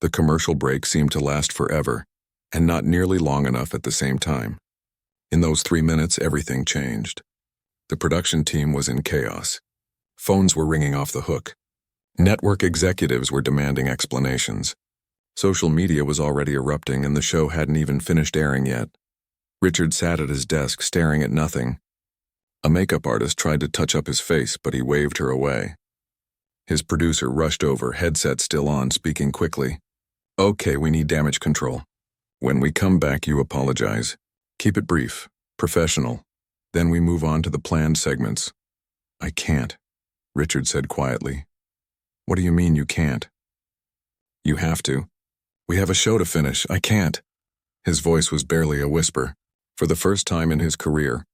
The commercial break seemed to last forever, and not nearly long enough at the same time. In those 3 minutes, everything changed. The production team was in chaos. Phones were ringing off the hook. Network executives were demanding explanations. Social media was already erupting, and the show hadn't even finished airing yet. Richard sat at his desk, staring at nothing. A makeup artist tried to touch up his face, but he waved her away. His producer rushed over, headset still on, speaking quickly. "Okay, we need damage control. When we come back, you apologize. Keep it brief, professional. Then we move on to the planned segments." "I can't," Richard said quietly. "What do you mean you can't?" "You have to. We have a show to finish. I can't." His voice was barely a whisper. For the first time in his career,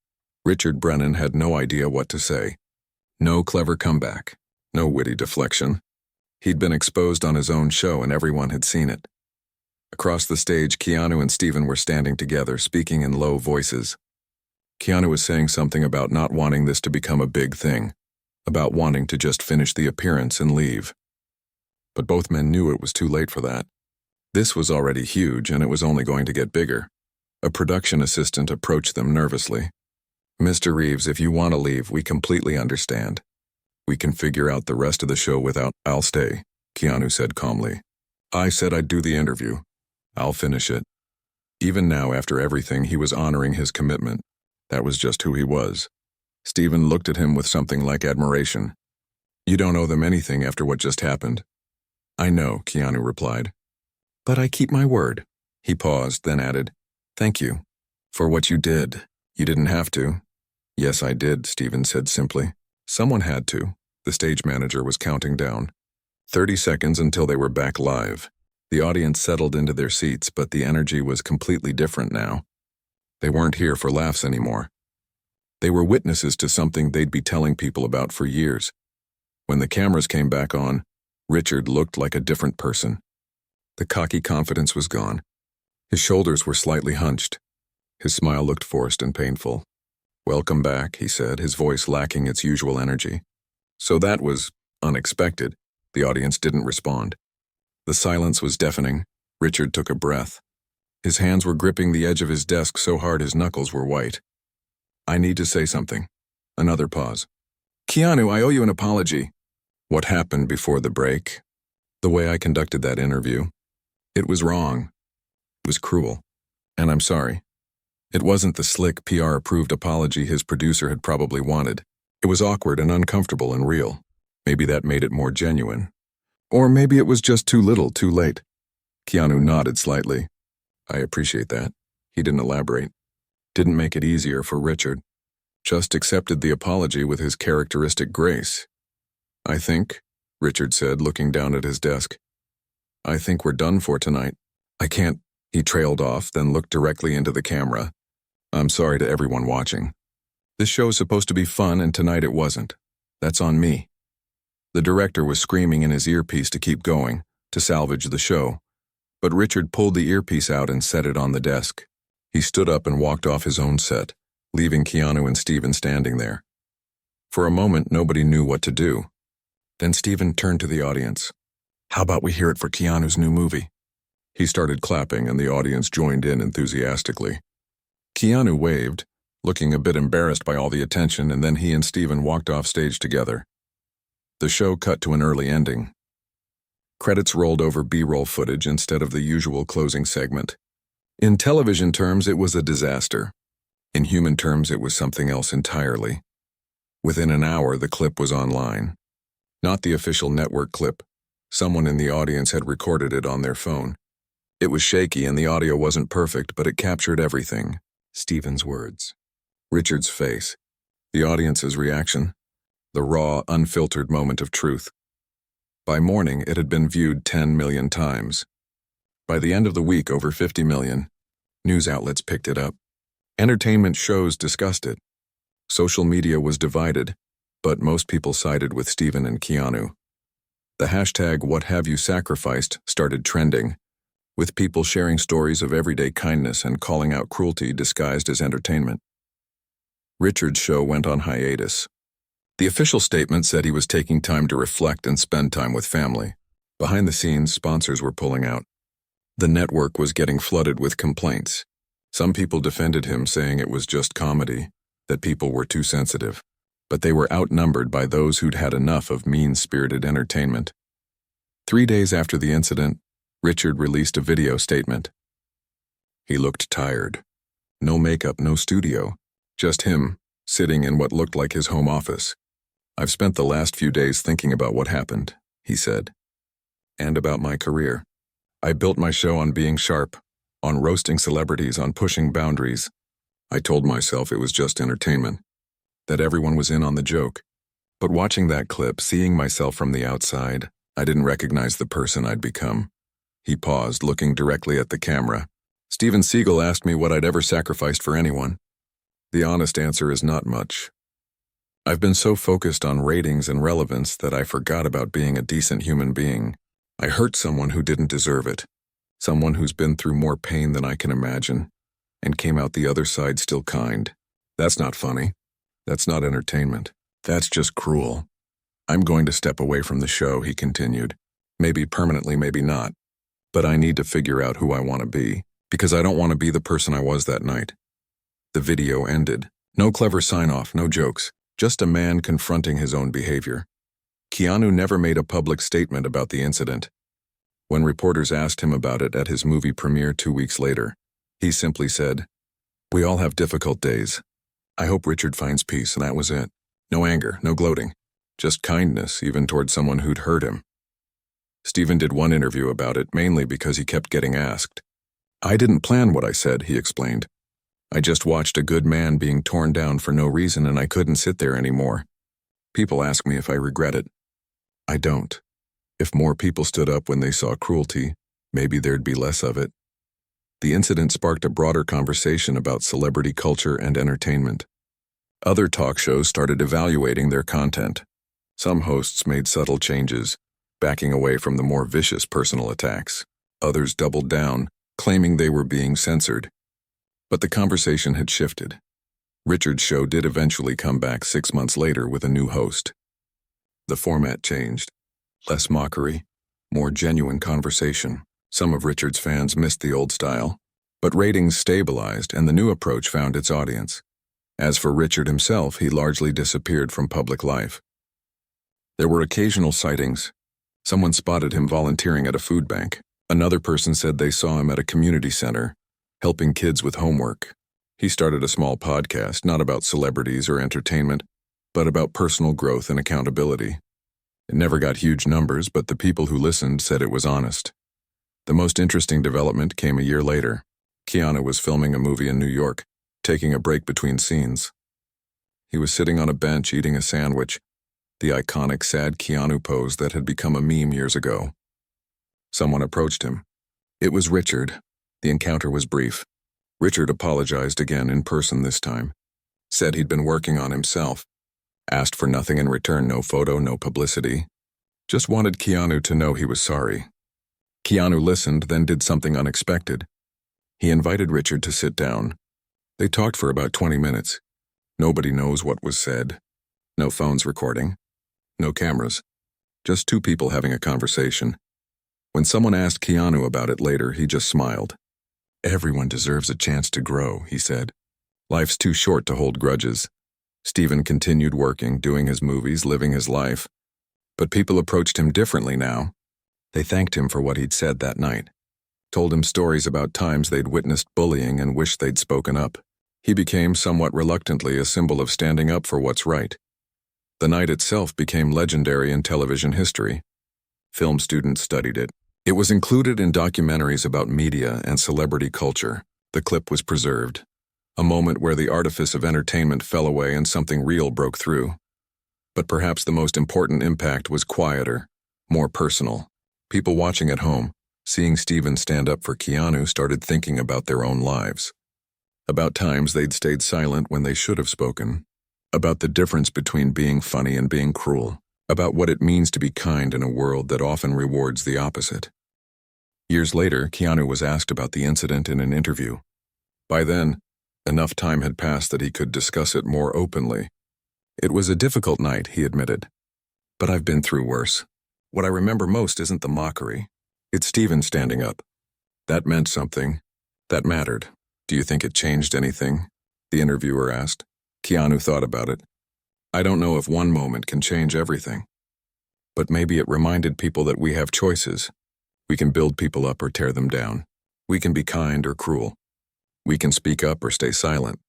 Richard Brennan had no idea what to say. No clever comeback. No witty deflection. He'd been exposed on his own show and everyone had seen it. Across the stage, Keanu and Steven were standing together, speaking in low voices. Keanu was saying something about not wanting this to become a big thing, about wanting to just finish the appearance and leave. But both men knew it was too late for that. This was already huge, and it was only going to get bigger. A production assistant approached them nervously. "Mr. Reeves, if you want to leave, we completely understand. We can figure out the rest of the show without—" "I'll stay," Keanu said calmly. "I said I'd do the interview. I'll finish it." Even now, after everything, he was honoring his commitment. That was just who he was. Steven looked at him with something like admiration. "You don't owe them anything after what just happened." "I know," Keanu replied. "But I keep my word." He paused, then added, "Thank you. For what you did. You didn't have to." "Yes, I did," Steven said simply. "Someone had to." The stage manager was counting down. 30 seconds until they were back live. The audience settled into their seats, but the energy was completely different now. They weren't here for laughs anymore. They were witnesses to something they'd be telling people about for years. When the cameras came back on, Richard looked like a different person. The cocky confidence was gone. His shoulders were slightly hunched. His smile looked forced and painful. "Welcome back," he said, his voice lacking its usual energy. "So that was unexpected." The audience didn't respond. The silence was deafening. Richard took a breath. His hands were gripping the edge of his desk so hard his knuckles were white. "I need to say something." Another pause. "Keanu, I owe you an apology." "What happened before the break? The way I conducted that interview. It was wrong. It was cruel. And I'm sorry." It wasn't the slick, PR-approved apology his producer had probably wanted. It was awkward and uncomfortable and real. Maybe that made it more genuine. Or maybe it was just too little, too late. Keanu nodded slightly. "I appreciate that." He didn't elaborate. Didn't make it easier for Richard. Just accepted the apology with his characteristic grace. "I think," Richard said, looking down at his desk, "I think we're done for tonight. I can't—" He trailed off, then looked directly into the camera. "I'm sorry to everyone watching. This show's supposed to be fun, and tonight it wasn't. That's on me." The director was screaming in his earpiece to keep going, to salvage the show. But Richard pulled the earpiece out and set it on the desk. He stood up and walked off his own set, leaving Keanu and Steven standing there. For a moment, nobody knew what to do. Then Steven turned to the audience. "How about we hear it for Keanu's new movie?" He started clapping, and the audience joined in enthusiastically. Keanu waved, looking a bit embarrassed by all the attention, and then he and Steven walked off stage together. The show cut to an early ending. Credits rolled over B-roll footage instead of the usual closing segment. In television terms, it was a disaster. In human terms, it was something else entirely. Within an hour, the clip was online. Not the official network clip. Someone in the audience had recorded it on their phone. It was shaky and the audio wasn't perfect, but it captured everything. Steven's words. Richard's face. The audience's reaction. The raw, unfiltered moment of truth. By morning, it had been viewed 10 million times. By the end of the week, over 50 million. News outlets picked it up. Entertainment shows discussed it. Social media was divided, but most people sided with Steven and Keanu. The hashtag #WhatHaveYouSacrificed started trending, with people sharing stories of everyday kindness and calling out cruelty disguised as entertainment. Richard's show went on hiatus. The official statement said he was taking time to reflect and spend time with family. Behind the scenes, sponsors were pulling out. The network was getting flooded with complaints. Some people defended him, saying it was just comedy, that people were too sensitive. But they were outnumbered by those who'd had enough of mean-spirited entertainment. 3 days after the incident, Richard released a video statement. He looked tired. No makeup, no studio. Just him, sitting in what looked like his home office. "I've spent the last few days thinking about what happened," he said. "And about my career. I built my show on being sharp, on roasting celebrities, on pushing boundaries. I told myself it was just entertainment, that everyone was in on the joke. But watching that clip, seeing myself from the outside, I didn't recognize the person I'd become." He paused, looking directly at the camera. "Steven Seagal asked me what I'd ever sacrificed for anyone. The honest answer is not much. I've been so focused on ratings and relevance that I forgot about being a decent human being. I hurt someone who didn't deserve it, someone who's been through more pain than I can imagine, and came out the other side still kind. That's not funny. That's not entertainment. That's just cruel. I'm going to step away from the show," he continued. "Maybe permanently, maybe not. But I need to figure out who I want to be, because I don't want to be the person I was that night." The video ended. No clever sign-off, no jokes, just a man confronting his own behavior. Keanu never made a public statement about the incident. When reporters asked him about it at his movie premiere 2 weeks later, he simply said, "We all have difficult days. I hope Richard finds peace," and that was it. No anger, no gloating, just kindness, even toward someone who'd hurt him. Steven did one interview about it, mainly because he kept getting asked. "I didn't plan what I said," he explained. "I just watched a good man being torn down for no reason, and I couldn't sit there anymore. People ask me if I regret it. I don't. If more people stood up when they saw cruelty, maybe there'd be less of it." The incident sparked a broader conversation about celebrity culture and entertainment. Other talk shows started evaluating their content. Some hosts made subtle changes, backing away from the more vicious personal attacks. Others doubled down, claiming they were being censored. But the conversation had shifted. Richard's show did eventually come back 6 months later with a new host. The format changed. Less mockery, more genuine conversation. Some of Richard's fans missed the old style, but ratings stabilized and the new approach found its audience. As for Richard himself, he largely disappeared from public life. There were occasional sightings. Someone spotted him volunteering at a food bank. Another person said they saw him at a community center, helping kids with homework. He started a small podcast, not about celebrities or entertainment, but about personal growth and accountability. It never got huge numbers, but the people who listened said it was honest. The most interesting development came a year later. Keanu was filming a movie in New York, taking a break between scenes. He was sitting on a bench eating a sandwich, the iconic sad Keanu pose that had become a meme years ago. Someone approached him. It was Richard. The encounter was brief. Richard apologized again in person this time. Said he'd been working on himself. Asked for nothing in return, no photo, no publicity. Just wanted Keanu to know he was sorry. Keanu listened, then did something unexpected. He invited Richard to sit down. They talked for about 20 minutes. Nobody knows what was said. No phones recording. No cameras. Just two people having a conversation. When someone asked Keanu about it later, he just smiled. "Everyone deserves a chance to grow," he said. "Life's too short to hold grudges." Steven continued working, doing his movies, living his life. But people approached him differently now. They thanked him for what he'd said that night. Told him stories about times they'd witnessed bullying and wished they'd spoken up. He became, somewhat reluctantly, a symbol of standing up for what's right. The night itself became legendary in television history. Film students studied it. It was included in documentaries about media and celebrity culture. The clip was preserved. A moment where the artifice of entertainment fell away and something real broke through. But perhaps the most important impact was quieter, more personal. People watching at home, seeing Steven stand up for Keanu, started thinking about their own lives. About times they'd stayed silent when they should have spoken. About the difference between being funny and being cruel. About what it means to be kind in a world that often rewards the opposite. Years later, Keanu was asked about the incident in an interview. By then, enough time had passed that he could discuss it more openly. "It was a difficult night," he admitted. "But I've been through worse. What I remember most isn't the mockery. It's Steven standing up. That meant something. That mattered. Do you think it changed anything? The interviewer asked. Keanu thought about it. I don't know if one moment can change everything. But maybe it reminded people that we have choices. We can build people up or tear them down. We can be kind or cruel. We can speak up or stay silent.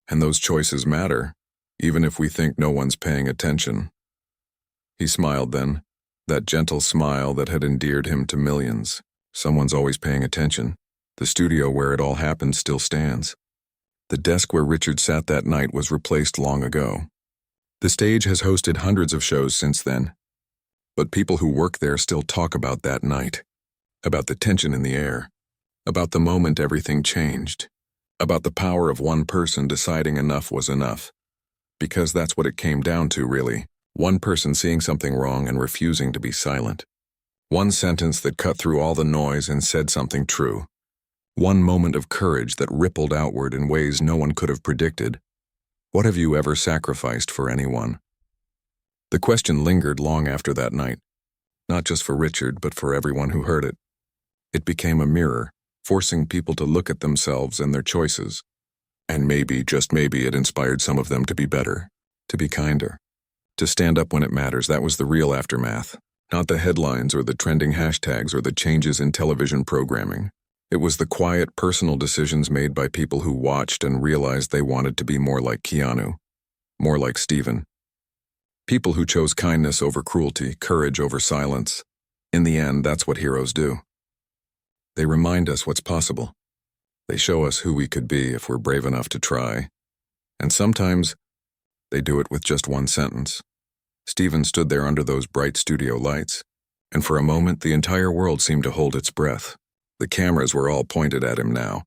And those choices matter, even if we think no one's paying attention. He smiled then, that gentle smile that had endeared him to millions. Someone's always paying attention. The studio where it all happened still stands. The desk where Richard sat that night was replaced long ago. The stage has hosted hundreds of shows since then. But people who work there still talk about that night. About the tension in the air. About the moment everything changed. About the power of one person deciding enough was enough. Because that's what it came down to, really. One person seeing something wrong and refusing to be silent. One sentence that cut through all the noise and said something true. One moment of courage that rippled outward in ways no one could have predicted. What have you ever sacrificed for anyone? The question lingered long after that night. Not just for Richard, but for everyone who heard it. It became a mirror, forcing people to look at themselves and their choices. And maybe, just maybe, it inspired some of them to be better, to be kinder, to stand up when it matters. That was the real aftermath, not the headlines or the trending hashtags or the changes in television programming. It was the quiet, personal decisions made by people who watched and realized they wanted to be more like Keanu, more like Steven. People who chose kindness over cruelty, courage over silence. In the end, that's what heroes do. They remind us what's possible. They show us who we could be if we're brave enough to try. And sometimes, they do it with just one sentence. Steven stood there under those bright studio lights, and for a moment the entire world seemed to hold its breath. The cameras were all pointed at him now.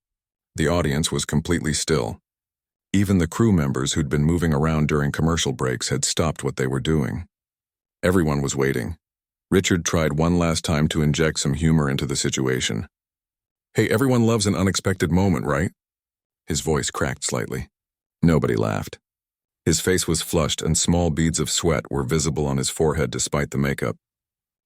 The audience was completely still. Even the crew members who'd been moving around during commercial breaks had stopped what they were doing. Everyone was waiting. Richard tried one last time to inject some humor into the situation. Hey, everyone loves an unexpected moment, right? His voice cracked slightly. Nobody laughed. His face was flushed and small beads of sweat were visible on his forehead despite the makeup.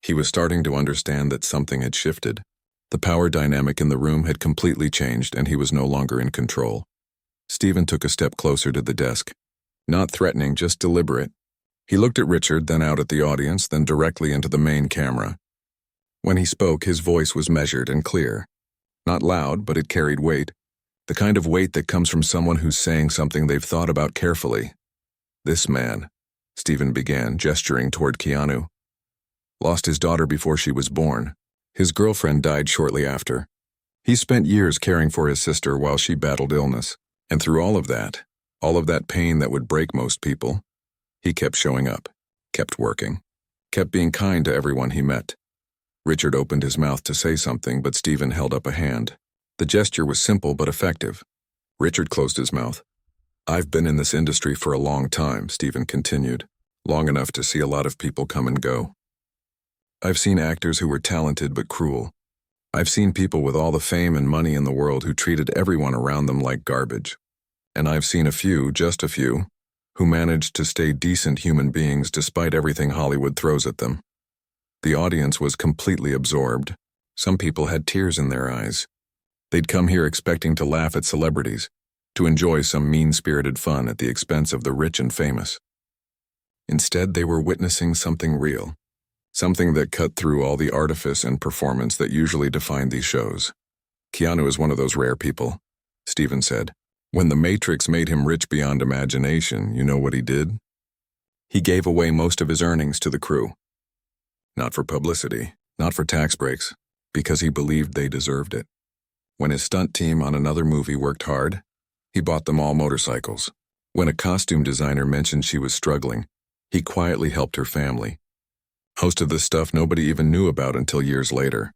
He was starting to understand that something had shifted. The power dynamic in the room had completely changed and he was no longer in control. Steven took a step closer to the desk. Not threatening, just deliberate. He looked at Richard, then out at the audience, then directly into the main camera. When he spoke, his voice was measured and clear. Not loud, but it carried weight. The kind of weight that comes from someone who's saying something they've thought about carefully. This man, Steven began, gesturing toward Keanu, lost his daughter before she was born. His girlfriend died shortly after. He spent years caring for his sister while she battled illness. And through all of that pain that would break most people, he kept showing up, kept working, kept being kind to everyone he met. Richard opened his mouth to say something, but Steven held up a hand. The gesture was simple but effective. Richard closed his mouth. I've been in this industry for a long time, Steven continued, long enough to see a lot of people come and go. I've seen actors who were talented but cruel. I've seen people with all the fame and money in the world who treated everyone around them like garbage. And I've seen a few, just a few, who managed to stay decent human beings despite everything Hollywood throws at them. The audience was completely absorbed. Some people had tears in their eyes. They'd come here expecting to laugh at celebrities, to enjoy some mean-spirited fun at the expense of the rich and famous. Instead, they were witnessing something real. Something that cut through all the artifice and performance that usually define these shows. Keanu is one of those rare people, Steven said. When the Matrix made him rich beyond imagination, you know what he did? He gave away most of his earnings to the crew. Not for publicity, not for tax breaks, because he believed they deserved it. When his stunt team on another movie worked hard, he bought them all motorcycles. When a costume designer mentioned she was struggling, he quietly helped her family. Most of this stuff nobody even knew about until years later.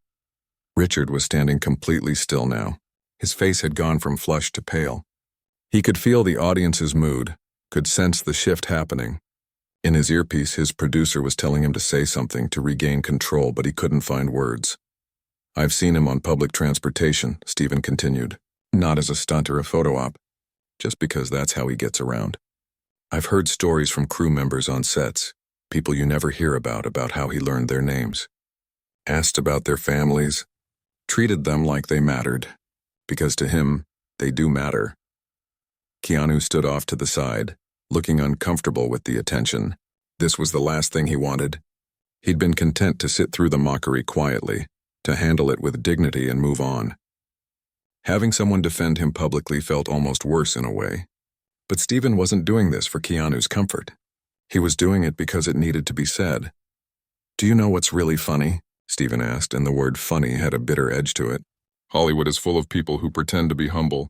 Richard was standing completely still now. His face had gone from flushed to pale. He could feel the audience's mood, could sense the shift happening. In his earpiece, his producer was telling him to say something to regain control, but he couldn't find words. I've seen him on public transportation, Steven continued. Not as a stunt or a photo op, just because that's how he gets around. I've heard stories from crew members on sets. People you never hear about how he learned their names. Asked about their families, treated them like they mattered, because to him, they do matter. Keanu stood off to the side, looking uncomfortable with the attention. This was the last thing he wanted. He'd been content to sit through the mockery quietly, to handle it with dignity and move on. Having someone defend him publicly felt almost worse in a way. But Stephen wasn't doing this for Keanu's comfort. He was doing it because it needed to be said. "Do you know what's really funny?" Stephen asked, and the word funny had a bitter edge to it. "Hollywood is full of people who pretend to be humble,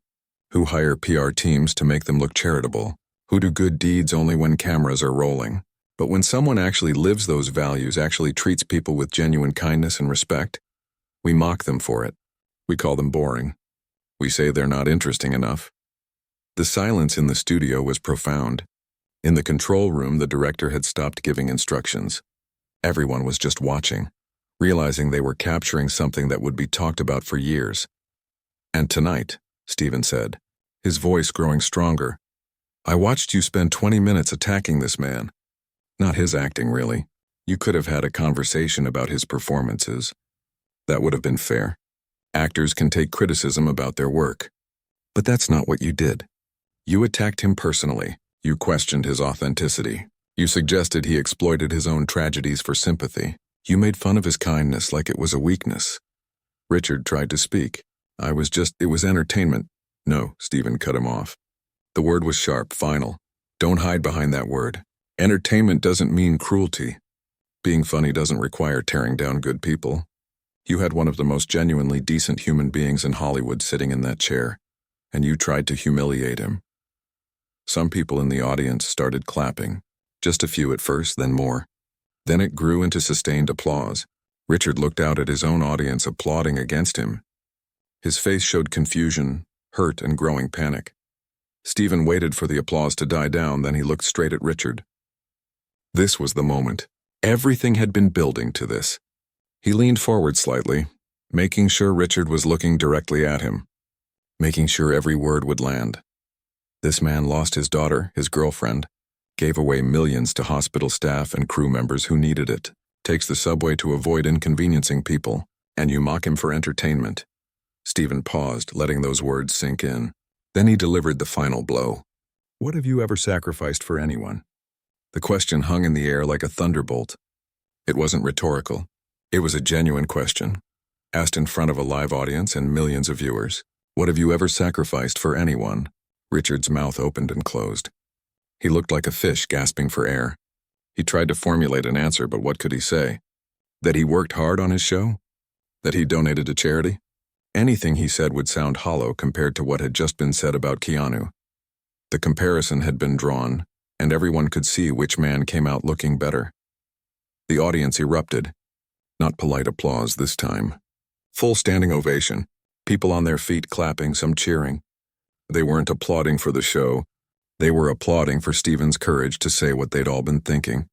who hire PR teams to make them look charitable, who do good deeds only when cameras are rolling. But when someone actually lives those values, actually treats people with genuine kindness and respect, we mock them for it. We call them boring. We say they're not interesting enough." The silence in the studio was profound. In the control room, the director had stopped giving instructions. Everyone was just watching, realizing they were capturing something that would be talked about for years. "And tonight," Stephen said, his voice growing stronger, "I watched you spend 20 minutes attacking this man. Not his acting, really. You could have had a conversation about his performances. That would have been fair. Actors can take criticism about their work. But that's not what you did. You attacked him personally. You questioned his authenticity. You suggested he exploited his own tragedies for sympathy. You made fun of his kindness like it was a weakness." Richard tried to speak. It was entertainment." "No," Stephen cut him off. The word was sharp, final. "Don't hide behind that word. Entertainment doesn't mean cruelty. Being funny doesn't require tearing down good people. You had one of the most genuinely decent human beings in Hollywood sitting in that chair, and you tried to humiliate him." Some people in the audience started clapping, just a few at first, then more. Then it grew into sustained applause. Richard looked out at his own audience applauding against him. His face showed confusion, hurt, and growing panic. Stephen waited for the applause to die down, then he looked straight at Richard. This was the moment. Everything had been building to this. He leaned forward slightly, making sure Richard was looking directly at him, making sure every word would land. This man lost his daughter, his girlfriend, gave away millions to hospital staff and crew members who needed it, takes the subway to avoid inconveniencing people, and you mock him for entertainment. Stephen paused, letting those words sink in. Then he delivered the final blow. "What have you ever sacrificed for anyone?" The question hung in the air like a thunderbolt. It wasn't rhetorical. It was a genuine question, asked in front of a live audience and millions of viewers. "What have you ever sacrificed for anyone?" Richard's mouth opened and closed. He looked like a fish gasping for air. He tried to formulate an answer, but what could he say? That he worked hard on his show? That he donated to charity? Anything he said would sound hollow compared to what had just been said about Keanu. The comparison had been drawn, and everyone could see which man came out looking better. The audience erupted. Not polite applause this time. Full standing ovation. People on their feet clapping, some cheering. They weren't applauding for the show. They were applauding for Stephen's courage to say what they'd all been thinking.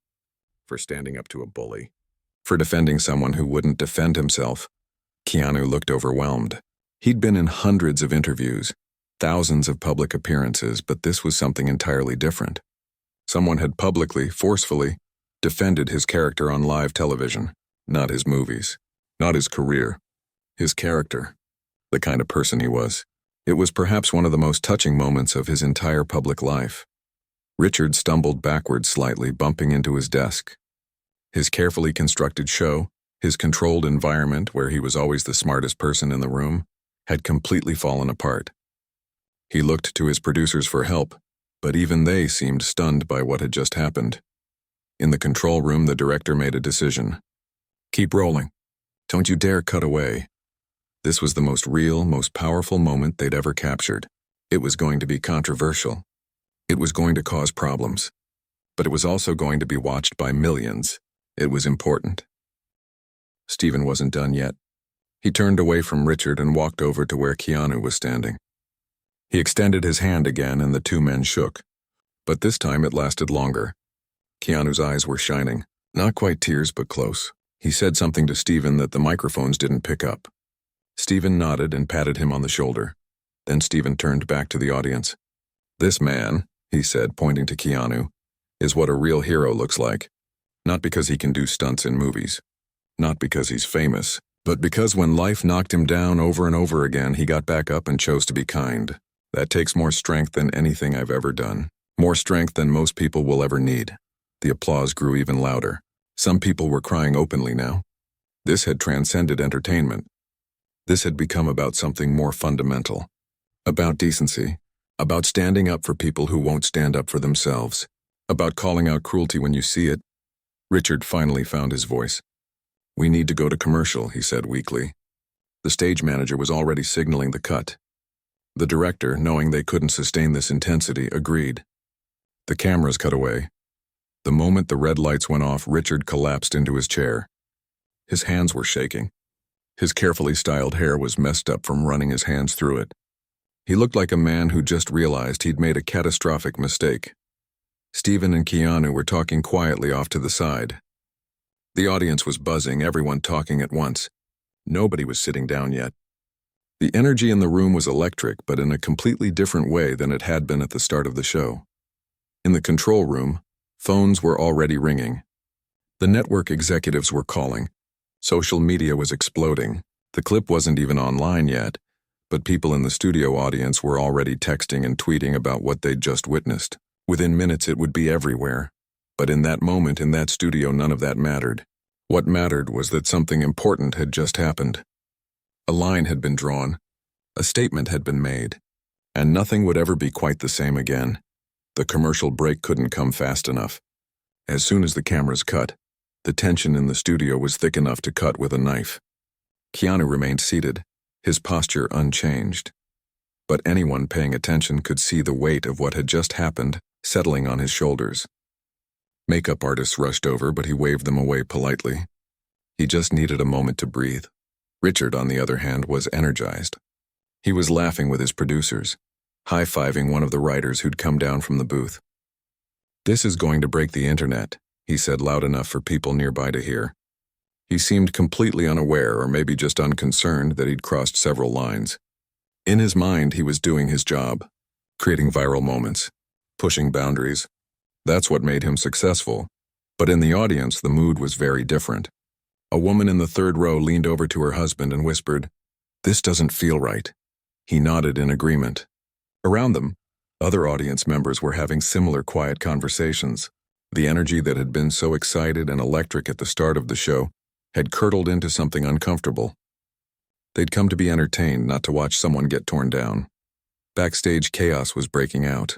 For standing up to a bully. For defending someone who wouldn't defend himself. Keanu looked overwhelmed. He'd been in hundreds of interviews, thousands of public appearances, but this was something entirely different. Someone had publicly, forcefully, defended his character on live television. Not his movies. Not his career. His character. The kind of person he was. It was perhaps one of the most touching moments of his entire public life. Richard stumbled backwards slightly, bumping into his desk. His carefully constructed show, his controlled environment where he was always the smartest person in the room, had completely fallen apart. He looked to his producers for help, but even they seemed stunned by what had just happened. In the control room, the director made a decision. "Keep rolling. Don't you dare cut away." This was the most real, most powerful moment they'd ever captured. It was going to be controversial. It was going to cause problems. But it was also going to be watched by millions. It was important. Stephen wasn't done yet. He turned away from Richard and walked over to where Keanu was standing. He extended his hand again and the two men shook. But this time it lasted longer. Keanu's eyes were shining. Not quite tears, but close. He said something to Stephen that the microphones didn't pick up. Stephen nodded and patted him on the shoulder. Then Stephen turned back to the audience. "This man," he said, pointing to Keanu, "is what a real hero looks like. Not because he can do stunts in movies. Not because he's famous. But because when life knocked him down over and over again, he got back up and chose to be kind. That takes more strength than anything I've ever done. More strength than most people will ever need. The applause grew even louder. Some people were crying openly now. This had transcended entertainment. This had become about something more fundamental. About decency. About standing up for people who won't stand up for themselves. About calling out cruelty when you see it. Richard finally found his voice. "We need to go to commercial," he said weakly. The stage manager was already signaling the cut. The director, knowing they couldn't sustain this intensity, agreed. The cameras cut away. The moment the red lights went off, Richard collapsed into his chair. His hands were shaking. His carefully styled hair was messed up from running his hands through it. He looked like a man who just realized he'd made a catastrophic mistake. Stephen and Keanu were talking quietly off to the side. The audience was buzzing, everyone talking at once. Nobody was sitting down yet. The energy in the room was electric, but in a completely different way than it had been at the start of the show. In the control room, phones were already ringing. The network executives were calling. Social media was exploding. The clip wasn't even online yet, but people in the studio audience were already texting and tweeting about what they'd just witnessed. Within minutes it would be everywhere. But in that moment, in that studio, none of that mattered. What mattered was that something important had just happened. A line had been drawn. A statement had been made. And nothing would ever be quite the same again. The commercial break couldn't come fast enough. As soon as the cameras cut, the tension in the studio was thick enough to cut with a knife. Keanu remained seated, his posture unchanged. But anyone paying attention could see the weight of what had just happened settling on his shoulders. Makeup artists rushed over, but he waved them away politely. He just needed a moment to breathe. Richard, on the other hand, was energized. He was laughing with his producers, high-fiving one of the writers who'd come down from the booth. "This is going to break the internet," he said loud enough for people nearby to hear. He seemed completely unaware, or maybe just unconcerned, that he'd crossed several lines. In his mind, he was doing his job, creating viral moments, pushing boundaries. That's what made him successful. But in the audience, the mood was very different. A woman in the third row leaned over to her husband and whispered, "This doesn't feel right." He nodded in agreement. Around them, other audience members were having similar quiet conversations. The energy that had been so excited and electric at the start of the show had curdled into something uncomfortable. They'd come to be entertained, not to watch someone get torn down. Backstage, chaos was breaking out.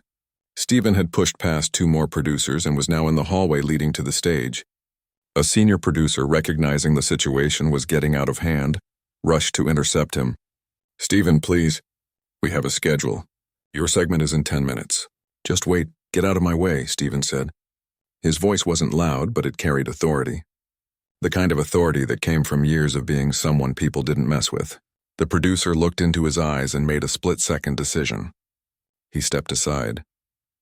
Stephen had pushed past two more producers and was now in the hallway leading to the stage. A senior producer, recognizing the situation was getting out of hand, rushed to intercept him. "Stephen, please. We have a schedule. Your segment is in 10 minutes. Just wait. Get out of my way," Stephen said. His voice wasn't loud, but it carried authority. The kind of authority that came from years of being someone people didn't mess with. The producer looked into his eyes and made a split-second decision. He stepped aside.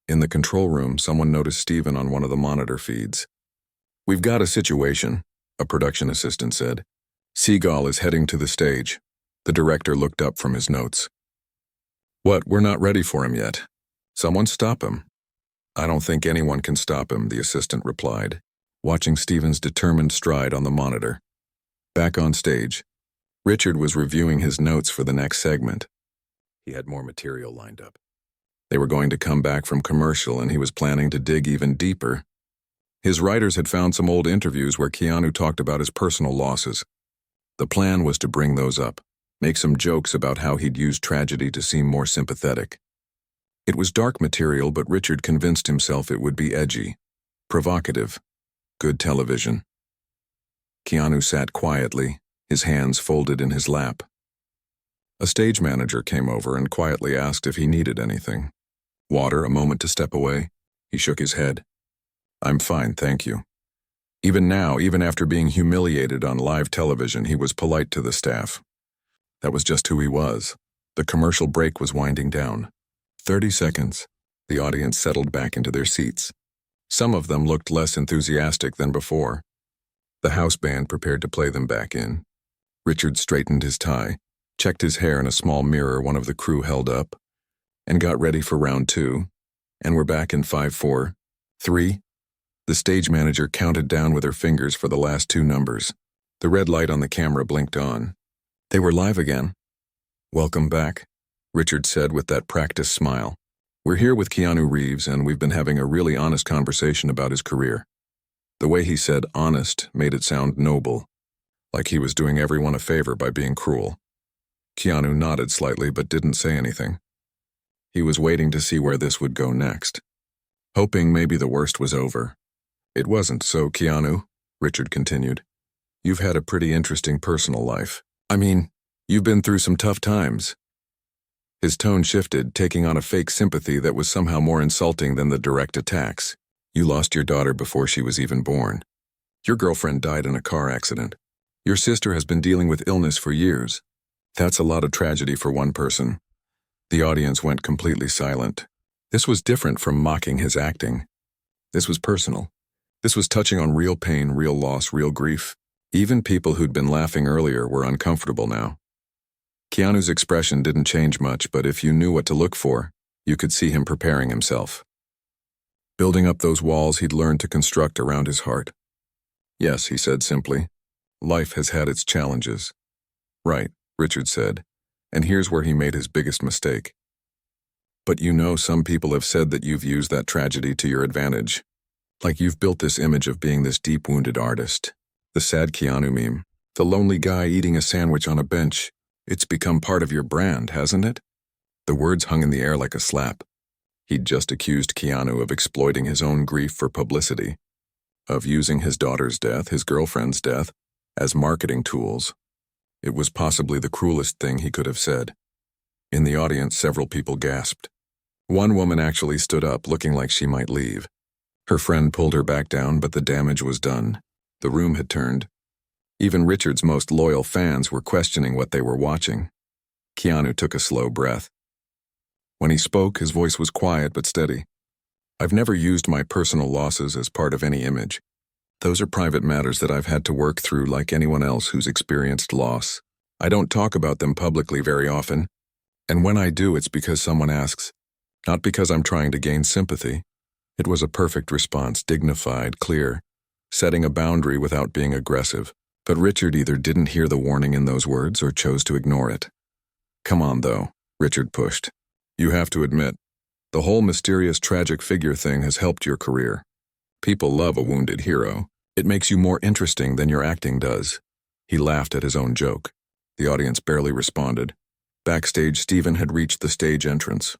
In the control room, someone noticed Stephen on one of the monitor feeds. "We've got a situation," a production assistant said. "Seagal is heading to the stage." The director looked up from his notes. "What? We're not ready for him yet. Someone stop him." "I don't think anyone can stop him," the assistant replied, watching Stephen's determined stride on the monitor. Back on stage, Richard was reviewing his notes for the next segment. He had more material lined up. They were going to come back from commercial, and he was planning to dig even deeper. His writers had found some old interviews where Keanu talked about his personal losses. The plan was to bring those up, make some jokes about how he'd used tragedy to seem more sympathetic. It was dark material, but Richard convinced himself it would be edgy, provocative, good television. Keanu sat quietly, his hands folded in his lap. A stage manager came over and quietly asked if he needed anything. Water, a moment to step away. He shook his head. "I'm fine, thank you." Even now, even after being humiliated on live television, he was polite to the staff. That was just who he was. The commercial break was winding down. 30 seconds. The audience settled back into their seats. Some of them looked less enthusiastic than before. The house band prepared to play them back in. Richard straightened his tie, checked his hair in a small mirror one of the crew held up, and got ready for round 2. And we're back in 5, 4, 3. The stage manager counted down with her fingers for the last two numbers. The red light on the camera blinked on. They were live again. "Welcome back," Richard said with that practiced smile. "We're here with Keanu Reeves, and we've been having a really honest conversation about his career." The way he said honest made it sound noble, like he was doing everyone a favor by being cruel. Keanu nodded slightly but didn't say anything. He was waiting to see where this would go next, hoping maybe the worst was over. "It wasn't so, Keanu," Richard continued. "You've had a pretty interesting personal life. I mean, you've been through some tough times." His tone shifted, taking on a fake sympathy that was somehow more insulting than the direct attacks. "You lost your daughter before she was even born. Your girlfriend died in a car accident. Your sister has been dealing with illness for years. That's a lot of tragedy for one person." The audience went completely silent. This was different from mocking his acting. This was personal. This was touching on real pain, real loss, real grief. Even people who'd been laughing earlier were uncomfortable now. Keanu's expression didn't change much, but if you knew what to look for, you could see him preparing himself. Building up those walls he'd learned to construct around his heart. "Yes," he said simply. "Life has had its challenges." "Right," Richard said, and here's where he made his biggest mistake. "But you know, some people have said that you've used that tragedy to your advantage. Like you've built this image of being this deep-wounded artist. The sad Keanu meme. The lonely guy eating a sandwich on a bench. It's become part of your brand, hasn't it?" The words hung in the air like a slap. He'd just accused Keanu of exploiting his own grief for publicity, of using his daughter's death, his girlfriend's death, as marketing tools. It was possibly the cruelest thing he could have said. In the audience, several people gasped. One woman actually stood up, looking like she might leave. Her friend pulled her back down, but the damage was done. The room had turned. Even Richard's most loyal fans were questioning what they were watching. Keanu took a slow breath. When he spoke, his voice was quiet but steady. "I've never used my personal losses as part of any image. Those are private matters that I've had to work through like anyone else who's experienced loss. I don't talk about them publicly very often, and when I do, it's because someone asks, not because I'm trying to gain sympathy." It was a perfect response, dignified, clear, setting a boundary without being aggressive. But Richard either didn't hear the warning in those words or chose to ignore it. "Come on, though," Richard pushed. "You have to admit, the whole mysterious tragic figure thing has helped your career. People love a wounded hero. It makes you more interesting than your acting does." He laughed at his own joke. The audience barely responded. Backstage, Stephen had reached the stage entrance.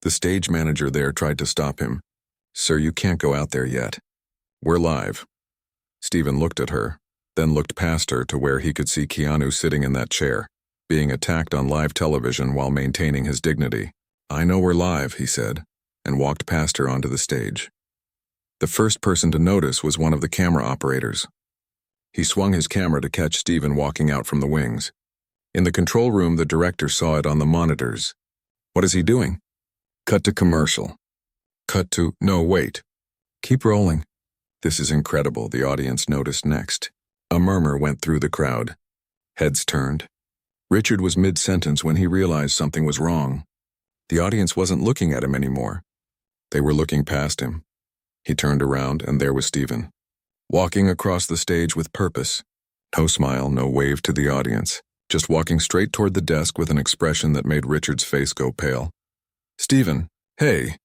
The stage manager there tried to stop him. "Sir, you can't go out there yet. We're live." Stephen looked at her, then looked past her to where he could see Keanu sitting in that chair, being attacked on live television while maintaining his dignity. "I know we're live," he said, and walked past her onto the stage. The first person to notice was one of the camera operators. He swung his camera to catch Stephen walking out from the wings. In the control room, the director saw it on the monitors. "What is he doing?" "Cut to commercial." "Cut to... No, wait. Keep rolling." "This is incredible," the audience noticed next. A murmur went through the crowd. Heads turned. Richard was mid-sentence when he realized something was wrong. The audience wasn't looking at him anymore. They were looking past him. He turned around, and there was Stephen, walking across the stage with purpose. No smile, no wave to the audience, just walking straight toward the desk with an expression that made Richard's face go pale. "Stephen, hey."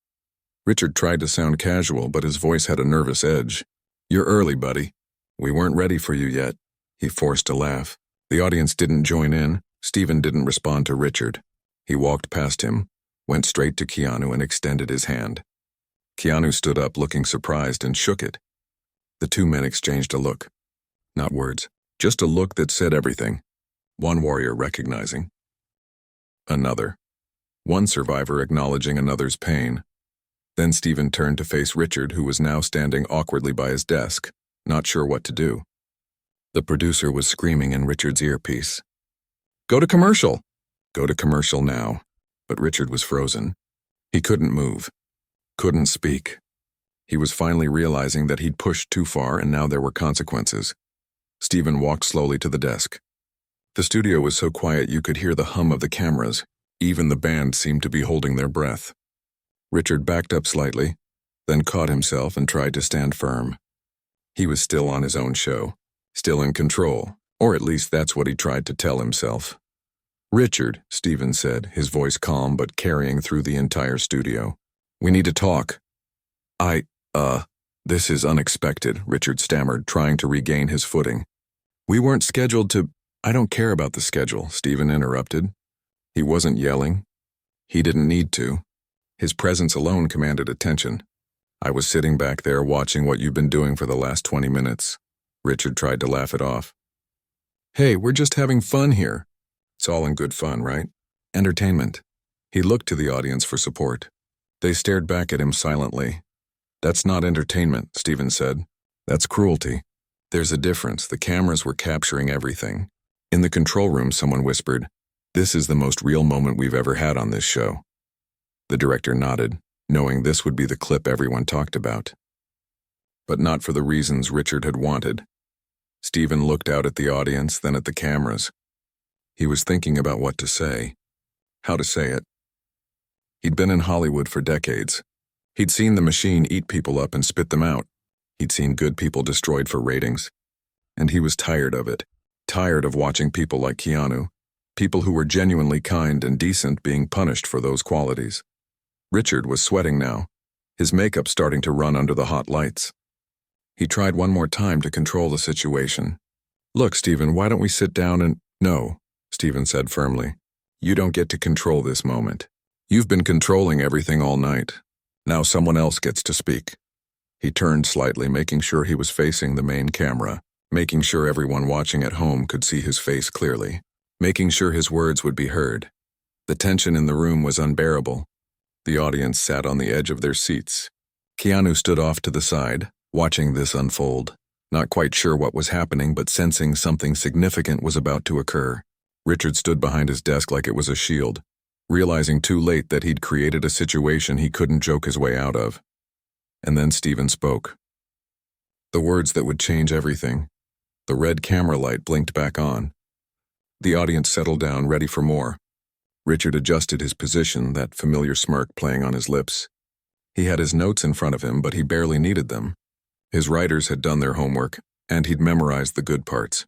Richard tried to sound casual, but his voice had a nervous edge. "You're early, buddy. We weren't ready for you yet." He forced a laugh. The audience didn't join in. Stephen didn't respond to Richard. He walked past him, went straight to Keanu and extended his hand. Keanu stood up, looking surprised, and shook it. The two men exchanged a look. Not words, just a look that said everything. One warrior recognizing another. One survivor acknowledging another's pain. Then Stephen turned to face Richard, who was now standing awkwardly by his desk, not sure what to do. The producer was screaming in Richard's earpiece. "Go to commercial! Go to commercial now." But Richard was frozen. He couldn't move. Couldn't speak. He was finally realizing that he'd pushed too far and now there were consequences. Stephen walked slowly to the desk. The studio was so quiet you could hear the hum of the cameras. Even the band seemed to be holding their breath. Richard backed up slightly, then caught himself and tried to stand firm. He was still on his own show, still in control, or at least that's what he tried to tell himself. "Richard," Stephen said, his voice calm but carrying through the entire studio. "We need to talk." This is unexpected," Richard stammered, trying to regain his footing. "We weren't scheduled to—" "I don't care about the schedule," Stephen interrupted. He wasn't yelling. He didn't need to. His presence alone commanded attention. "I was sitting back there watching what you've been doing for the last 20 minutes. Richard tried to laugh it off. "Hey, we're just having fun here." "It's all in good fun, right? Entertainment." He looked to the audience for support. They stared back at him silently. "That's not entertainment," Stephen said. "That's cruelty." "There's a difference. The cameras were capturing everything." In the control room, someone whispered, "This is the most real moment we've ever had on this show." The director nodded, knowing this would be the clip everyone talked about. But not for the reasons Richard had wanted. Stephen looked out at the audience, then at the cameras. He was thinking about what to say, how to say it. He'd been in Hollywood for decades. He'd seen the machine eat people up and spit them out. He'd seen good people destroyed for ratings. And he was tired of it, tired of watching people like Keanu, people who were genuinely kind and decent, being punished for those qualities. Richard was sweating now, his makeup starting to run under the hot lights. He tried one more time to control the situation. "Look, Stephen, why don't we sit down and—" "No," Stephen said firmly. "You don't get to control this moment. You've been controlling everything all night. Now someone else gets to speak." He turned slightly, making sure he was facing the main camera, making sure everyone watching at home could see his face clearly, making sure his words would be heard. The tension in the room was unbearable. The audience sat on the edge of their seats. Keanu stood off to the side, watching this unfold, not quite sure what was happening but sensing something significant was about to occur. Richard stood behind his desk like it was a shield, realizing too late that he'd created a situation he couldn't joke his way out of. And then Stephen spoke. The words that would change everything. The red camera light blinked back on. The audience settled down, ready for more. Richard adjusted his position, that familiar smirk playing on his lips. He had his notes in front of him, but he barely needed them. His writers had done their homework, and he'd memorized the good parts.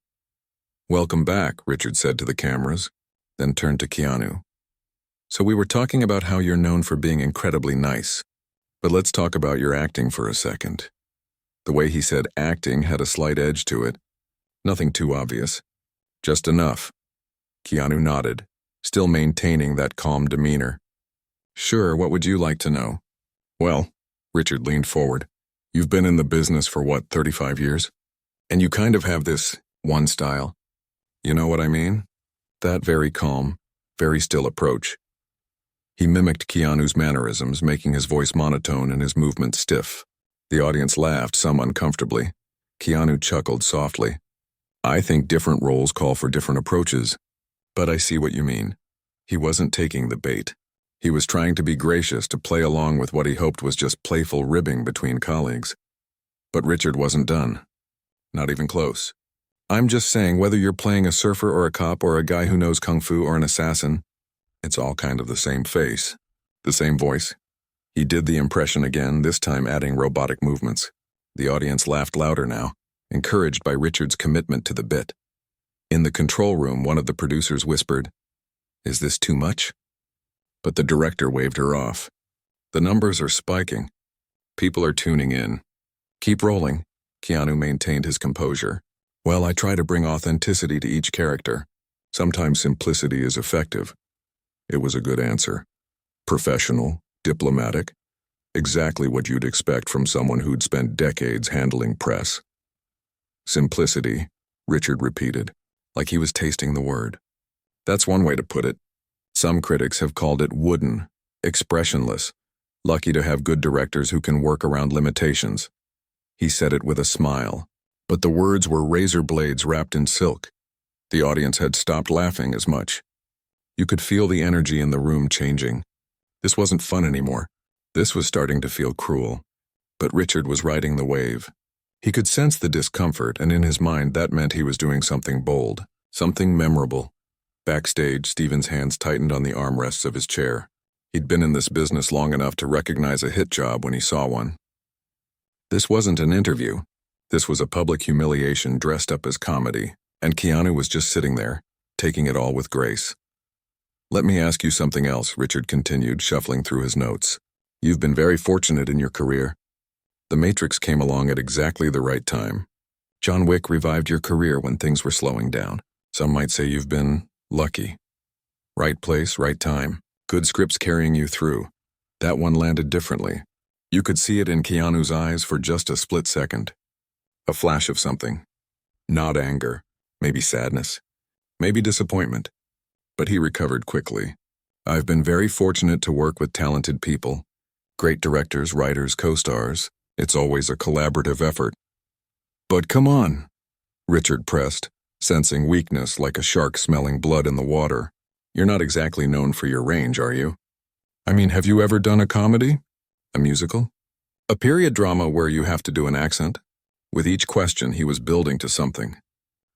"Welcome back," Richard said to the cameras, then turned to Keanu. "So we were talking about how you're known for being incredibly nice, but let's talk about your acting for a second." The way he said acting had a slight edge to it. Nothing too obvious. Just enough. Keanu nodded, still maintaining that calm demeanor. "Sure, what would you like to know?" "Well," Richard leaned forward, "you've been in the business for what, 35 years? And you kind of have this one style. You know what I mean? That very calm, very still approach." He mimicked Keanu's mannerisms, making his voice monotone and his movements stiff. The audience laughed, some uncomfortably. Keanu chuckled softly. "I think different roles call for different approaches, but I see what you mean." He wasn't taking the bait. He was trying to be gracious, to play along with what he hoped was just playful ribbing between colleagues. But Richard wasn't done. Not even close. "I'm just saying, whether you're playing a surfer or a cop or a guy who knows kung fu or an assassin, it's all kind of the same face, the same voice." He did the impression again, this time adding robotic movements. The audience laughed louder now, encouraged by Richard's commitment to the bit. In the control room, one of the producers whispered, "Is this too much?" But the director waved her off. "The numbers are spiking. People are tuning in. Keep rolling." Keanu maintained his composure. "Well, I try to bring authenticity to each character. Sometimes simplicity is effective." It was a good answer. Professional, diplomatic, exactly what you'd expect from someone who'd spent decades handling press. "Simplicity," Richard repeated, like he was tasting the word. "That's one way to put it. Some critics have called it wooden, expressionless, lucky to have good directors who can work around limitations." He said it with a smile, but the words were razor blades wrapped in silk. The audience had stopped laughing as much. You could feel the energy in the room changing. This wasn't fun anymore. This was starting to feel cruel. But Richard was riding the wave. He could sense the discomfort, and in his mind that meant he was doing something bold, something memorable. Backstage, Stephen's hands tightened on the armrests of his chair. He'd been in this business long enough to recognize a hit job when he saw one. This wasn't an interview. This was a public humiliation dressed up as comedy, and Keanu was just sitting there, taking it all with grace. "Let me ask you something else," Richard continued, shuffling through his notes. "You've been very fortunate in your career. The Matrix came along at exactly the right time. John Wick revived your career when things were slowing down. Some might say you've been lucky. Right place, right time. Good scripts carrying you through. That one landed differently. You could see it in Keanu's eyes for just a split second. A flash of something. Not anger, maybe sadness, maybe disappointment. But he recovered quickly. I've been very fortunate to work with talented people. Great directors, writers, co-stars. It's always a collaborative effort." "But come on," Richard pressed, sensing weakness like a shark smelling blood in the water. "You're not exactly known for your range, are you? I mean, have you ever done a comedy? A musical? A period drama where you have to do an accent?" With each question, he was building to something.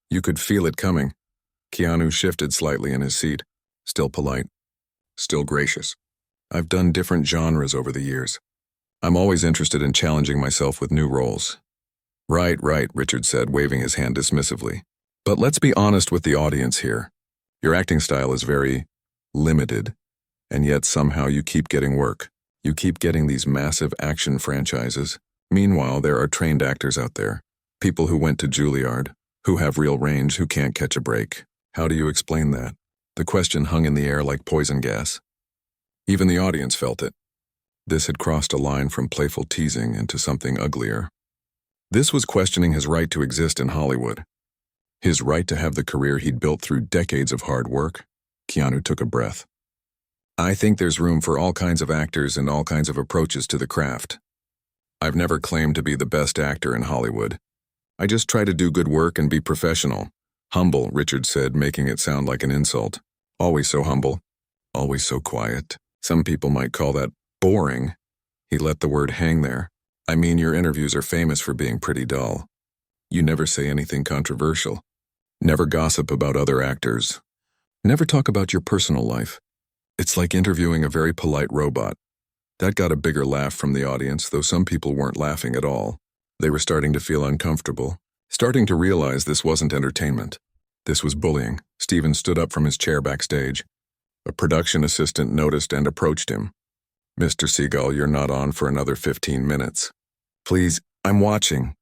You could feel it coming. Keanu shifted slightly in his seat, still polite, still gracious. "I've done different genres over the years. I'm always interested in challenging myself with new roles." Right, Richard said, waving his hand dismissively. "But let's be honest with the audience here. Your acting style is very limited, and yet somehow you keep getting work. You keep getting these massive action franchises. Meanwhile, there are trained actors out there, people who went to Juilliard, who have real range, who can't catch a break. How do you explain that?" The question hung in the air like poison gas. Even the audience felt it. This had crossed a line from playful teasing into something uglier. This was questioning his right to exist in Hollywood. His right to have the career he'd built through decades of hard work. Keanu took a breath. "I think there's room for all kinds of actors and all kinds of approaches to the craft. I've never claimed to be the best actor in Hollywood. I just try to do good work and be professional." "Humble," Richard said, making it sound like an insult. "Always so humble. Always so quiet. Some people might call that boring." He let the word hang there. "I mean, your interviews are famous for being pretty dull. You never say anything controversial. Never gossip about other actors. Never talk about your personal life. It's like interviewing a very polite robot." That got a bigger laugh from the audience, though some people weren't laughing at all. They were starting to feel uncomfortable, starting to realize this wasn't entertainment. This was bullying. Steven stood up from his chair backstage. A production assistant noticed and approached him. "Mr. Seagull, you're not on for another 15 minutes. Please, I'm watching."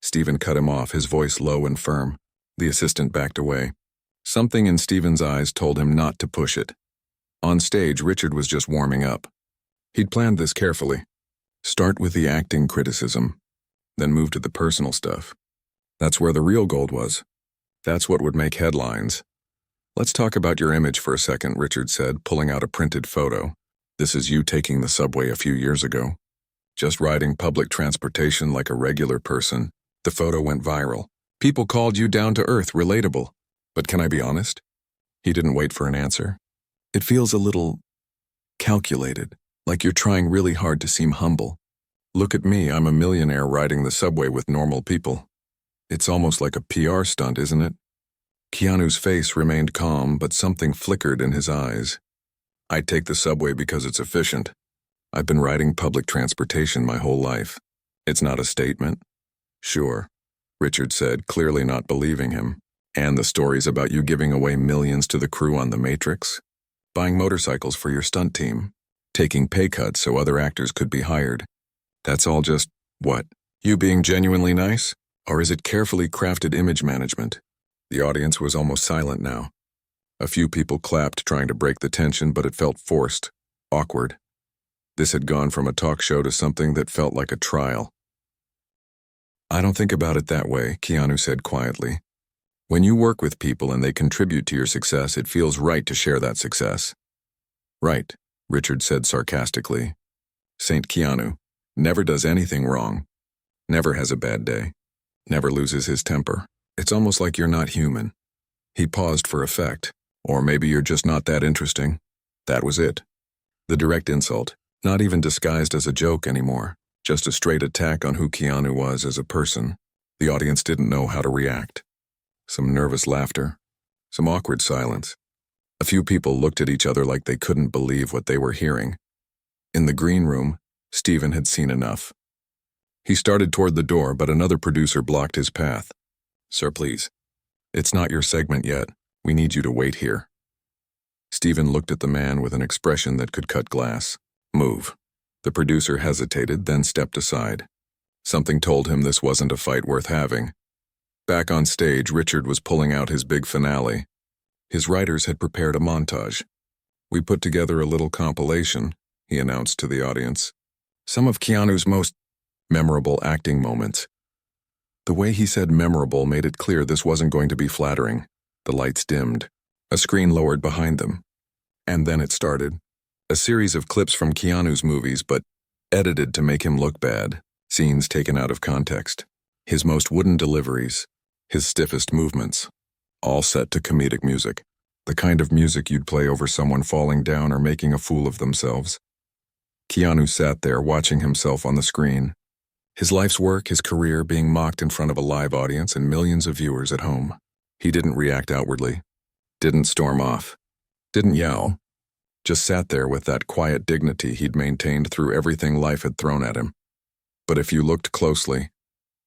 Steven cut him off, his voice low and firm. The assistant backed away. Something in Steven's eyes told him not to push it. On stage, Richard was just warming up. He'd planned this carefully. Start with the acting criticism, then move to the personal stuff. That's where the real gold was. That's what would make headlines. "Let's talk about your image for a second," Richard said, pulling out a printed photo. "This is you taking the subway a few years ago. Just riding public transportation like a regular person." The photo went viral. People called you down to earth, relatable. But can I be honest? He didn't wait for an answer. "It feels a little calculated, like you're trying really hard to seem humble. Look at me, I'm a millionaire riding the subway with normal people. It's almost like a PR stunt, isn't it?" Keanu's face remained calm, but something flickered in his eyes. "I take the subway because it's efficient. I've been riding public transportation my whole life. It's not a statement." "Sure," Richard said, clearly not believing him. "And the stories about you giving away millions to the crew on The Matrix? Buying motorcycles for your stunt team? Taking pay cuts so other actors could be hired? That's all just, what, you being genuinely nice? Or is it carefully crafted image management?" The audience was almost silent now. A few people clapped, trying to break the tension, but it felt forced, awkward. This had gone from a talk show to something that felt like a trial. "I don't think about it that way," Keanu said quietly. "When you work with people and they contribute to your success, it feels right to share that success." "Right," Richard said sarcastically. "Saint Keanu never does anything wrong, never has a bad day, never loses his temper. It's almost like you're not human." He paused for effect. "Or maybe you're just not that interesting." That was it. The direct insult, not even disguised as a joke anymore, just a straight attack on who Keanu was as a person. The audience didn't know how to react. Some nervous laughter, some awkward silence. A few people looked at each other like they couldn't believe what they were hearing. In the green room, Steven had seen enough. He started toward the door, but another producer blocked his path. "Sir, please. It's not your segment yet. We need you to wait here." Stephen looked at the man with an expression that could cut glass. "Move." The producer hesitated, then stepped aside. Something told him this wasn't a fight worth having. Back on stage, Richard was pulling out his big finale. His writers had prepared a montage. "We put together a little compilation," he announced to the audience. "Some of Keanu's most memorable acting moments." The way he said memorable made it clear this wasn't going to be flattering. The lights dimmed. A screen lowered behind them. And then it started. A series of clips from Keanu's movies, but edited to make him look bad. Scenes taken out of context. His most wooden deliveries. His stiffest movements. All set to comedic music. The kind of music you'd play over someone falling down or making a fool of themselves. Keanu sat there watching himself on the screen. His life's work, his career, being mocked in front of a live audience and millions of viewers at home. He didn't react outwardly. Didn't storm off. Didn't yell. Just sat there with that quiet dignity he'd maintained through everything life had thrown at him. But if you looked closely,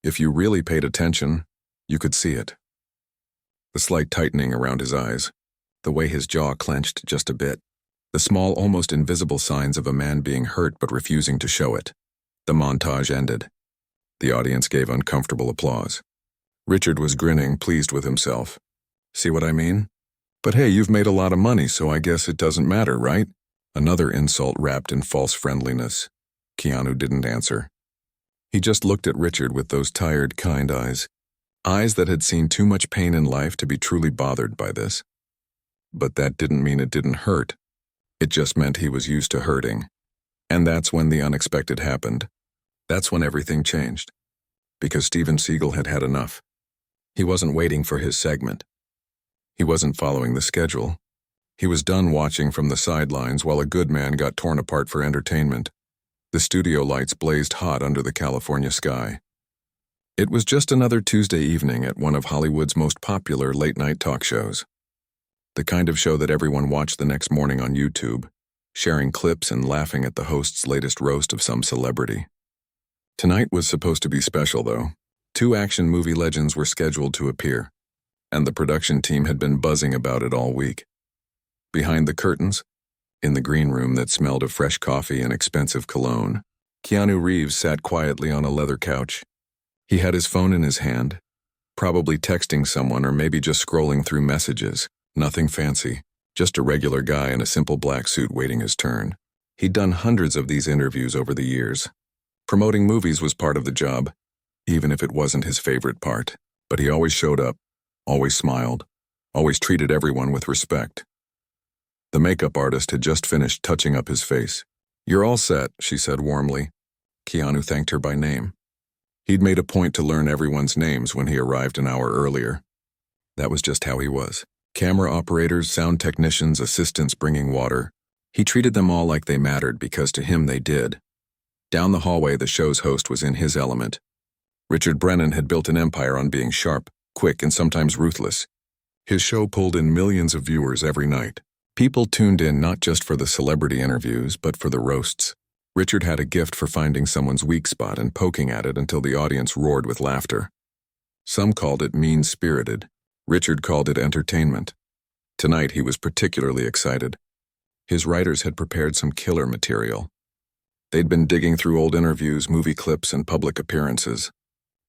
if you really paid attention, you could see it. The slight tightening around his eyes, the way his jaw clenched just a bit, the small, almost invisible signs of a man being hurt but refusing to show it. The montage ended. The audience gave uncomfortable applause. Richard was grinning, pleased with himself. "See what I mean? But hey, you've made a lot of money, so I guess it doesn't matter, right?" Another insult wrapped in false friendliness. Keanu didn't answer. He just looked at Richard with those tired, kind eyes. Eyes that had seen too much pain in life to be truly bothered by this. But that didn't mean it didn't hurt. It just meant he was used to hurting. And that's when the unexpected happened. That's when everything changed. Because Steven Seagal had had enough. He wasn't waiting for his segment. He wasn't following the schedule. He was done watching from the sidelines while a good man got torn apart for entertainment. The studio lights blazed hot under the California sky. It was just another Tuesday evening at one of Hollywood's most popular late-night talk shows. The kind of show that everyone watched the next morning on YouTube, sharing clips and laughing at the host's latest roast of some celebrity. Tonight was supposed to be special, though. 2 action movie legends were scheduled to appear, and the production team had been buzzing about it all week. Behind the curtains, in the green room that smelled of fresh coffee and expensive cologne, Keanu Reeves sat quietly on a leather couch. He had his phone in his hand, probably texting someone or maybe just scrolling through messages. Nothing fancy, just a regular guy in a simple black suit waiting his turn. He'd done hundreds of these interviews over the years. Promoting movies was part of the job, even if it wasn't his favorite part. But he always showed up, always smiled, always treated everyone with respect. The makeup artist had just finished touching up his face. "You're all set," she said warmly. Keanu thanked her by name. He'd made a point to learn everyone's names when he arrived an hour earlier. That was just how he was. Camera operators, sound technicians, assistants bringing water. He treated them all like they mattered because to him they did. Down the hallway, the show's host was in his element. Richard Brennan had built an empire on being sharp, quick, and sometimes ruthless. His show pulled in millions of viewers every night. People tuned in not just for the celebrity interviews, but for the roasts. Richard had a gift for finding someone's weak spot and poking at it until the audience roared with laughter. Some called it mean-spirited. Richard called it entertainment. Tonight he was particularly excited. His writers had prepared some killer material. They'd been digging through old interviews, movie clips, and public appearances.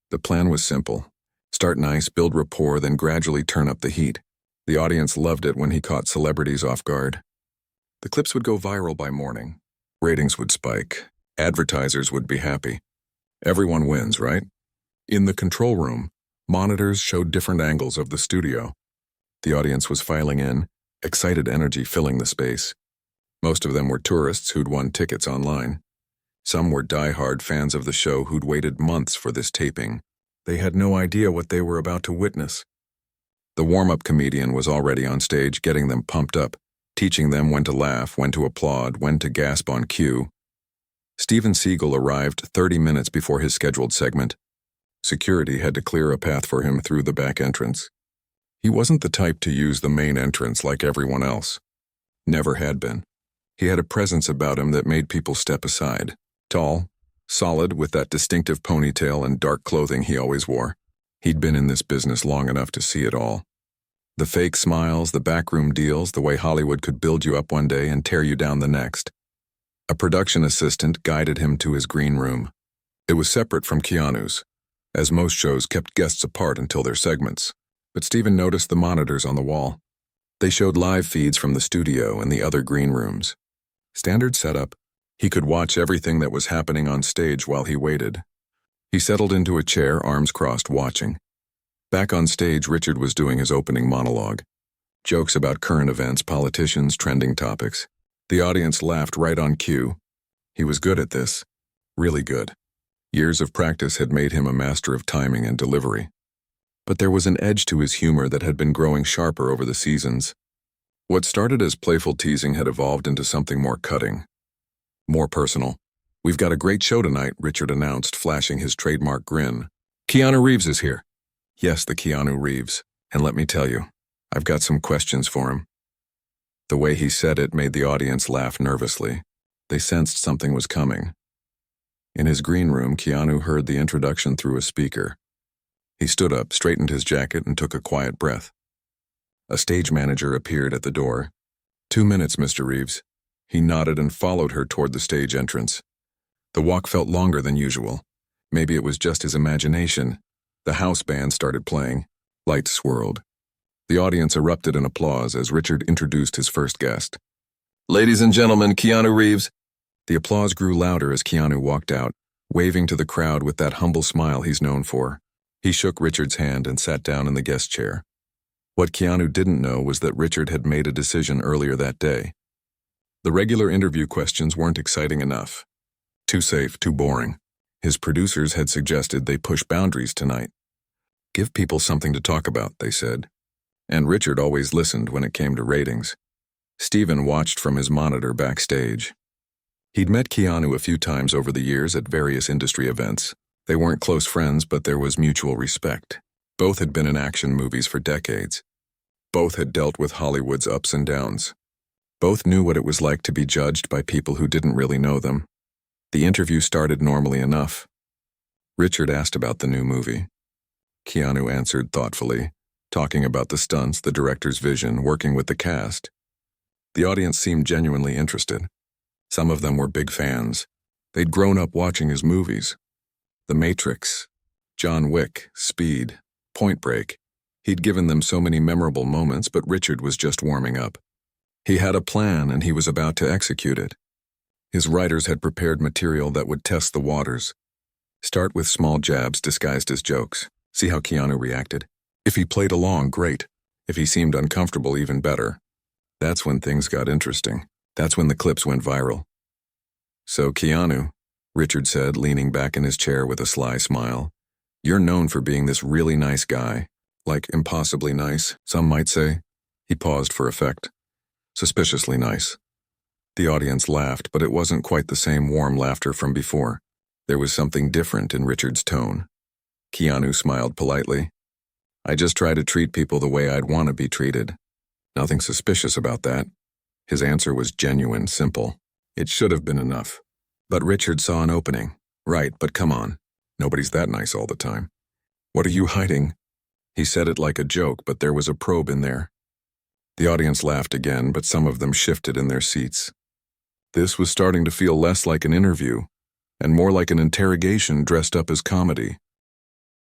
The plan was simple. Start nice, build rapport, then gradually turn up the heat. The audience loved it when he caught celebrities off guard. The clips would go viral by morning. Ratings would spike. Advertisers would be happy. Everyone wins, right? In the control room, monitors showed different angles of the studio. The audience was filing in, excited energy filling the space. Most of them were tourists who'd won tickets online. Some were die-hard fans of the show who'd waited months for this taping. They had no idea what they were about to witness. The warm-up comedian was already on stage getting them pumped up, teaching them when to laugh, when to applaud, when to gasp on cue. Steven Seagal arrived 30 minutes before his scheduled segment. Security had to clear a path for him through the back entrance. He wasn't the type to use the main entrance like everyone else. Never had been. He had a presence about him that made people step aside. Tall, solid with that distinctive ponytail and dark clothing he always wore. He'd been in this business long enough to see it all. The fake smiles, the backroom deals, the way Hollywood could build you up one day and tear you down the next. A production assistant guided him to his green room. It was separate from Keanu's, as most shows kept guests apart until their segments. But Steven noticed the monitors on the wall. They showed live feeds from the studio and the other green rooms. Standard setup. He could watch everything that was happening on stage while he waited. He settled into a chair, arms crossed, watching. Back on stage, Richard was doing his opening monologue. Jokes about current events, politicians, trending topics. The audience laughed right on cue. He was good at this. Really good. Years of practice had made him a master of timing and delivery. But there was an edge to his humor that had been growing sharper over the seasons. What started as playful teasing had evolved into something more cutting. More personal. "We've got a great show tonight," Richard announced, flashing his trademark grin. "Keanu Reeves is here." Yes, the Keanu Reeves. And let me tell you, I've got some questions for him. The way he said it made the audience laugh nervously. They sensed something was coming. In his green room, Keanu heard the introduction through a speaker. He stood up, straightened his jacket, and took a quiet breath. A stage manager appeared at the door. 2 minutes, Mr. Reeves." He nodded and followed her toward the stage entrance. The walk felt longer than usual. Maybe it was just his imagination. The house band started playing. Lights swirled. The audience erupted in applause as Richard introduced his first guest. "Ladies and gentlemen, Keanu Reeves." The applause grew louder as Keanu walked out, waving to the crowd with that humble smile he's known for. He shook Richard's hand and sat down in the guest chair. What Keanu didn't know was that Richard had made a decision earlier that day. The regular interview questions weren't exciting enough. Too safe, too boring. His producers had suggested they push boundaries tonight. "Give people something to talk about," they said. And Richard always listened when it came to ratings. Steven watched from his monitor backstage. He'd met Keanu a few times over the years at various industry events. They weren't close friends, but there was mutual respect. Both had been in action movies for decades. Both had dealt with Hollywood's ups and downs. Both knew what it was like to be judged by people who didn't really know them. The interview started normally enough. Richard asked about the new movie. Keanu answered thoughtfully, talking about the stunts, the director's vision, working with the cast. The audience seemed genuinely interested. Some of them were big fans. They'd grown up watching his movies. The Matrix, John Wick, Speed, Point Break. He'd given them so many memorable moments, but Richard was just warming up. He had a plan and he was about to execute it. His writers had prepared material that would test the waters. Start with small jabs disguised as jokes. See how Keanu reacted. If he played along, great. If he seemed uncomfortable, even better. That's when things got interesting. That's when the clips went viral. "So, Keanu," Richard said, leaning back in his chair with a sly smile, "you're known for being this really nice guy. Like impossibly nice, some might say." He paused for effect. "Suspiciously nice." The audience laughed, but it wasn't quite the same warm laughter from before. There was something different in Richard's tone. Keanu smiled politely. "I just try to treat people the way I'd want to be treated. Nothing suspicious about that." His answer was genuine, simple. It should have been enough. But Richard saw an opening. "Right, but come on. Nobody's that nice all the time." "What are you hiding?" He said it like a joke, but there was a probe in there. The audience laughed again, but some of them shifted in their seats. This was starting to feel less like an interview, and more like an interrogation dressed up as comedy.